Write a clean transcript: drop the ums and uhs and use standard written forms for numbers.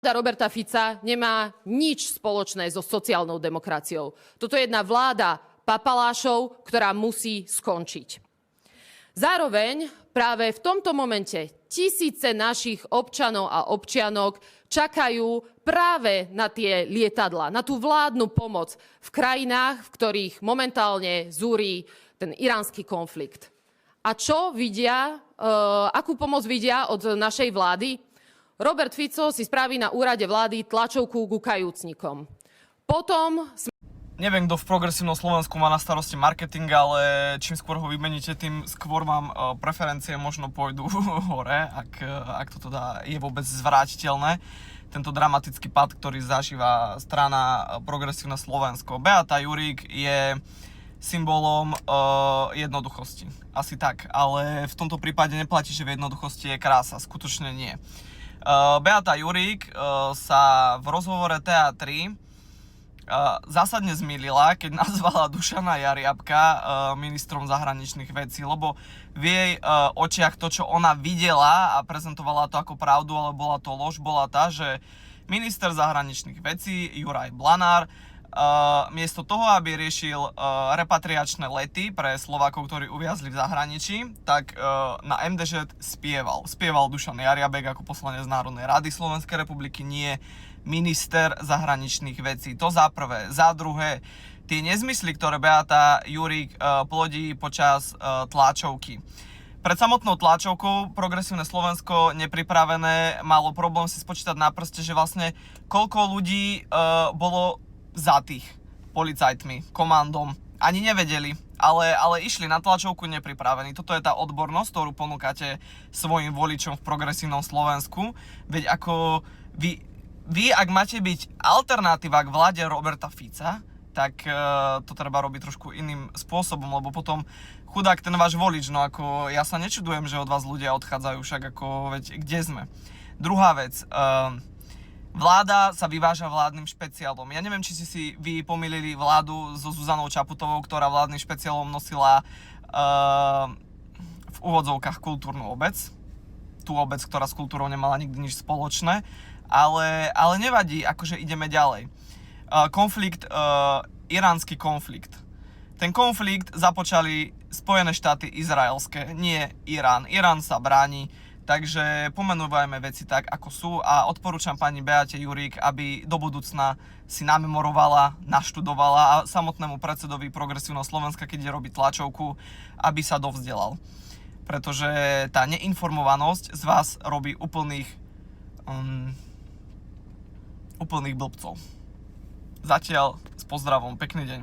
Roberta Fica nemá nič spoločné so sociálnou demokraciou. Toto je jedna vláda papalášov, ktorá musí skončiť. Zároveň práve v tomto momente tisíce našich občanov a občianok čakajú práve na tie lietadlá, na tú vládnu pomoc v krajinách, v ktorých momentálne zúri ten iránsky konflikt. A čo vidia, akú pomoc vidia od našej vlády? Robert Fico si spraví na úrade vlády tlačovku ku kajúcnikom. Potom... Neviem, kto v Progresívnom Slovensku má na starosti marketing, ale čím skôr ho vymeníte, tým skôr vám preferencie možno pôjdu hore, ak to teda je vôbec zvrátiteľné. Tento dramatický pad, ktorý zažíva strana Progresívne Slovensko. Beata Jurík je symbolom jednoduchosti. Asi tak, ale v tomto prípade neplatí, že v jednoduchosti je krása. Skutočne nie. Beata Jurík sa v rozhovore TA3 zásadne zmýlila, keď nazvala Dušana Jariabka ministrom zahraničných vecí, lebo v jej očiach to, čo ona videla a prezentovala to ako pravdu, ale bola to lož, bola tá, že minister zahraničných vecí Juraj Blanár miesto toho, aby riešil repatriačné lety pre Slovákov, ktorí uviazli v zahraničí, tak na MDŽ spieval Dušan Jariabek ako poslanec Národnej rady Slovenskej republiky, nie minister zahraničných vecí. To za prvé. Za druhé, tie nezmysly, ktoré Beata Jurík plodí počas tlačovky. Pred samotnou tlačovkou Progresívne Slovensko nepripravené malo problém si spočítať na prste, že vlastne koľko ľudí bolo za tých policajtmi, komandom. Ani nevedeli, ale išli na tlačovku nepripravení. Toto je tá odbornosť, ktorú ponúkate svojim voličom v Progresívnom Slovensku. Veď ako vy ak máte byť alternatíva k vláde Roberta Fica, tak to treba robiť trošku iným spôsobom, lebo potom chudák ten váš volič, no ako ja sa nečudujem, že od vás ľudia odchádzajú, však ako veď kde sme. Druhá vec, vláda sa vyváža vládnym špeciálom. Ja neviem, či si vy pomýlili vládu so Zuzanou Čaputovou, ktorá vládnym špeciálom nosila v úvodzovkách kultúrnu obec. Tú obec, ktorá s kultúrou nemala nikdy nič spoločné. Ale nevadí, akože ideme ďalej. Iránsky konflikt. Ten konflikt započali Spojené štáty izraelské, nie Irán. Irán sa bráni. Takže pomenúvajme veci tak, ako sú a odporúčam pani Beate Jurík, aby do budúcna si namemorovala, naštudovala a samotnému predsedovi Progresívneho Slovenska, keď ide robiť tlačovku, aby sa dovzdelal. Pretože tá neinformovanosť z vás robí úplných blbcov. Zatiaľ s pozdravom, pekný deň.